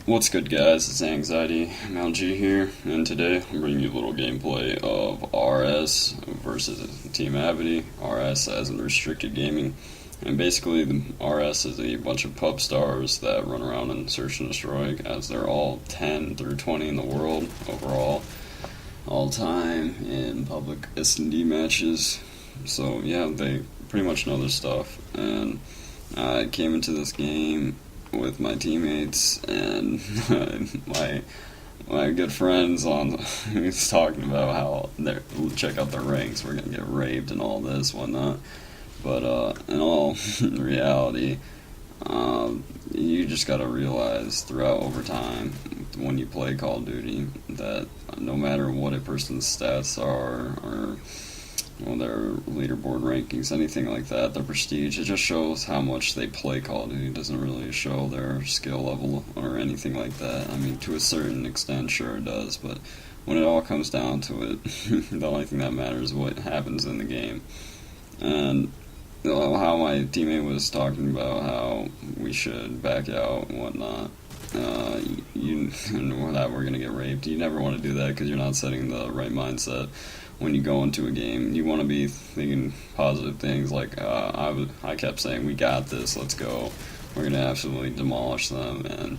What's good, guys? It's AnxietyMLG here, and today I'm bringing you a little gameplay of RS versus Team Avidity. RS as in restricted gaming, and basically the RS is a bunch of pub stars that run around and search and destroy, as they're all 10 through 20 in the world overall, all time in public S&D matches. So yeah, they pretty much know their stuff, and I came into this game with my teammates and my good friends on who's talking about how they're check out their ranks, we're gonna get raped and all this whatnot. But in all reality, you just gotta realize throughout over time when you play Call of Duty that no matter what a person's stats are or their leaderboard rankings, anything like that, their prestige, it just shows how much they play Call of Duty. It doesn't really show their skill level or anything like that. I mean, to a certain extent, sure it does, but when it all comes down to it, the only thing that matters is what happens in the game. And how my teammate was talking about how we should back out and whatnot, and that we're going to get raped, you never want to do that because you're not setting the right mindset. When you go into a game, you want to be thinking positive things like, I kept saying, we got this, let's go, we're going to absolutely demolish them, and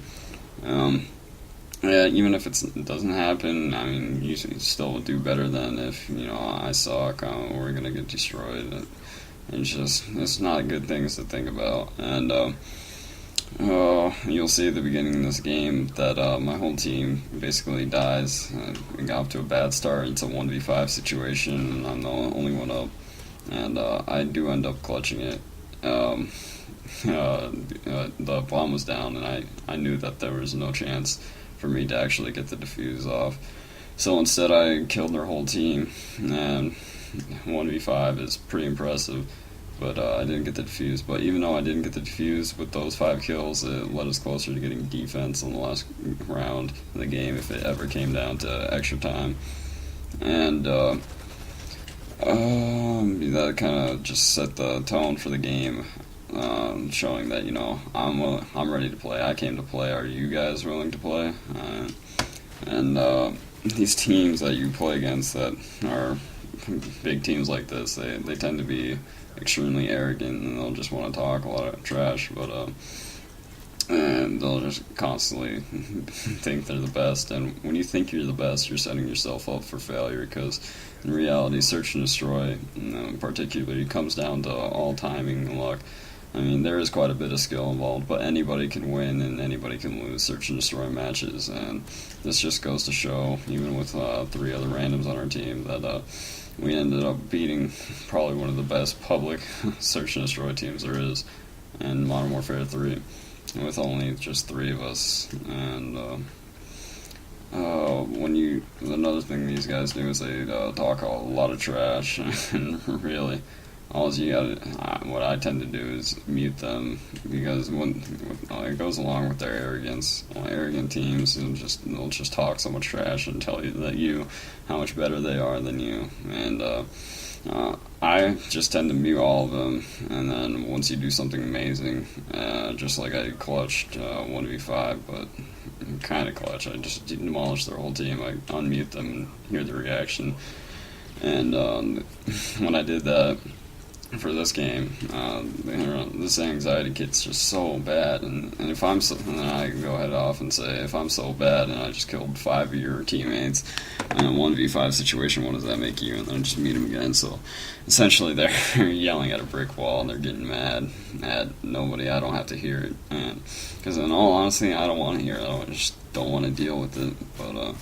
yeah, even if it doesn't happen, I mean, you still do better than if, I suck, we're going to get destroyed. It's not good things to think about, and you'll see at the beginning of this game that my whole team basically dies. We got off to a bad start. It's a 1v5 situation, and I'm the only one up. And I do end up clutching it. The bomb was down, and I knew that there was no chance for me to actually get the defuse off. So instead I killed their whole team, and 1v5 is pretty impressive. But I didn't get the defuse. But even though I didn't get the defuse, with those 5 kills, it led us closer to getting defense in the last round of the game if it ever came down to extra time. And that kind of just set the tone for the game, showing that I'm ready to play. I came to play. Are you guys willing to play? And these teams that you play against that are big teams like this, they tend to be extremely arrogant, and they'll just want to talk a lot of trash, and they'll just constantly think they're the best. And when you think you're the best, you're setting yourself up for failure, because in reality, search and destroy, particularly, comes down to all timing and luck. I mean, there is quite a bit of skill involved, but anybody can win and anybody can lose search and destroy matches, and this just goes to show, even with 3 other randoms on our team, that we ended up beating probably one of the best public search and destroy teams there is in Modern Warfare 3, with only just 3 of us. And another thing these guys do is they talk a lot of trash, and really, what I tend to do is mute them, because it goes along with their arrogance. Arrogant teams they'll just talk so much trash and tell you that how much better they are than you, and I just tend to mute all of them. And then once you do something amazing, just like I clutched 1v5, but kind of clutch, I just demolished their whole team. I unmute them and hear the reaction, and when I did that for this game, this anxiety kit's just so bad, and if I'm and I can go head off and say, if I'm so bad and I just killed 5 of your teammates in a 1v5 situation, what does that make you? And then just meet them again. So essentially they're yelling at a brick wall, and they're getting mad at nobody. I don't have to hear it, because in all honesty, I don't want to hear it. I just don't want to deal with it. But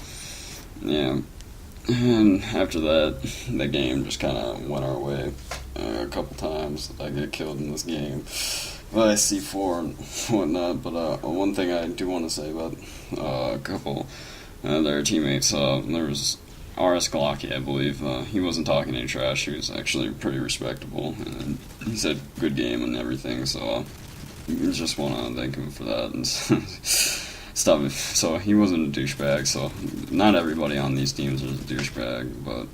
yeah. And after that, the game just kind of went our way a couple times. I get killed in this game by C4 and whatnot. But one thing I do want to say about a couple of their teammates, there was RS Glocky, I believe. He wasn't talking any trash. He was actually pretty respectable, and he said good game and everything. So I just want to thank him for that. And stuff. So he wasn't a douchebag. So not everybody on these teams is a douchebag, but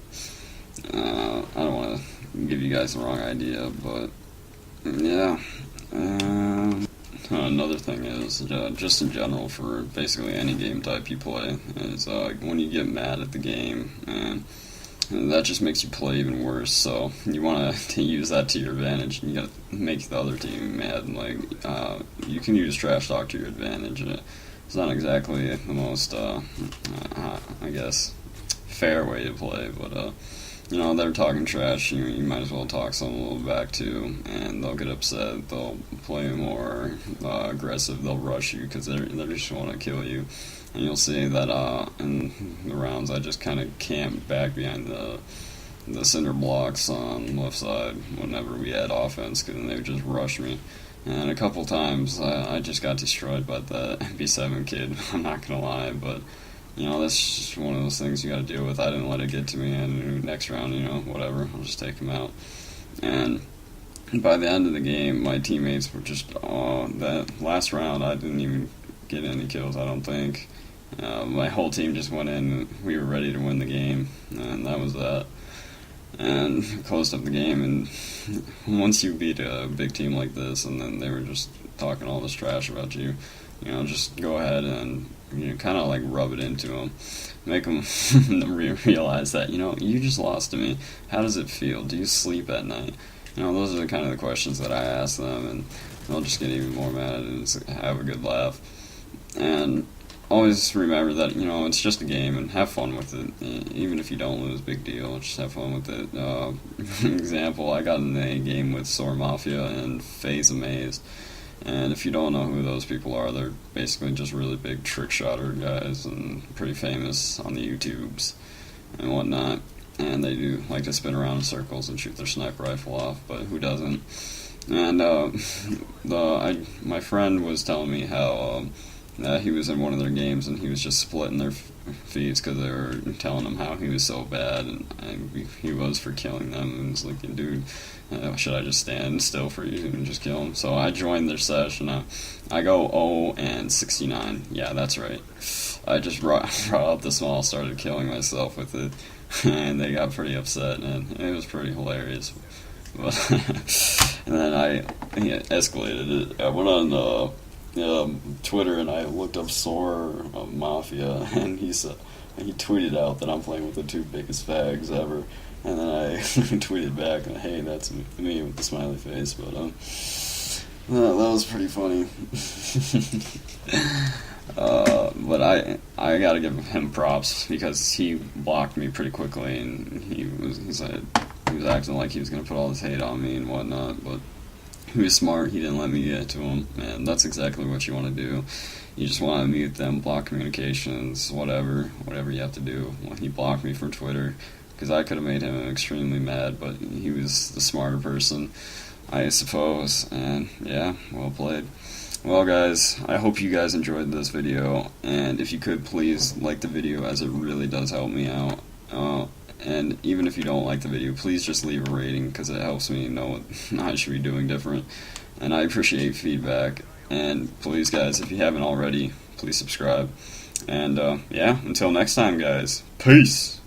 I don't want to give you guys the wrong idea. But yeah, another thing is, just in general for basically any game type you play, is when you get mad at the game, and that just makes you play even worse. So you want to use that to your advantage, and you got to make the other team mad. Like you can use trash talk to your advantage. It's not exactly the most, I guess, fair way to play, but they're talking trash. You might as well talk some a little back too, and they'll get upset. They'll play more aggressive. They'll rush you because they just want to kill you. And you'll see that in the rounds, I just kind of camped back behind the center blocks on the left side whenever we had offense, because they would just rush me. And a couple times I just got destroyed by the MP7 kid. I'm not gonna lie, but that's just one of those things you got to deal with. I didn't let it get to me, and next round, whatever, I'll just take him out. And by the end of the game, my teammates were just, that last round, I didn't even get any kills, I don't think. My whole team just went in, and we were ready to win the game, and that was that. And closed up the game, and once you beat a big team like this, and then they were just talking all this trash about you, just go ahead and kind of like rub it into them, make them realize that you just lost to me. How does it feel? Do you sleep at night? Those are the kind of the questions that I ask them, and they'll just get even more mad and just have a good laugh. And always remember that it's just a game, and have fun with it. Even if you don't lose, big deal. Just have fun with it. Example: I got in a game with Sore Mafia and Phase Amaze. And if you don't know who those people are, they're basically just really big trick shotter guys and pretty famous on the YouTubes and whatnot. And they do like to spin around in circles and shoot their sniper rifle off, but who doesn't? And my friend was telling me how he was in one of their games and he was just splitting their feeds because they were telling him how he was so bad and he was for killing them, and was like, dude, should I just stand still for you and just kill him? So I joined their session. I go 0-69. Yeah, that's right. I just brought up the small, started killing myself with it, and they got pretty upset, and it was pretty hilarious. But and then I escalated it. I went on Twitter and I looked up Sore Mafia, and he tweeted out that I'm playing with the two biggest fags ever. And then I tweeted back, hey, that's me with the smiley face, but that was pretty funny. But I gotta give him props, because he blocked me pretty quickly, and he was acting like he was gonna put all this hate on me and whatnot, but he was smart. He didn't let me get to him, and that's exactly what you want to do. You just want to mute them, block communications, whatever you have to do. Well, he blocked me from Twitter, because I could have made him extremely mad, but he was the smarter person, I suppose, and yeah, well played. Well guys, I hope you guys enjoyed this video, and if you could please like the video, as it really does help me out. And even if you don't like the video, please just leave a rating, because it helps me know what I should be doing different, and I appreciate feedback. And please guys, if you haven't already, please subscribe. And yeah, until next time guys, peace!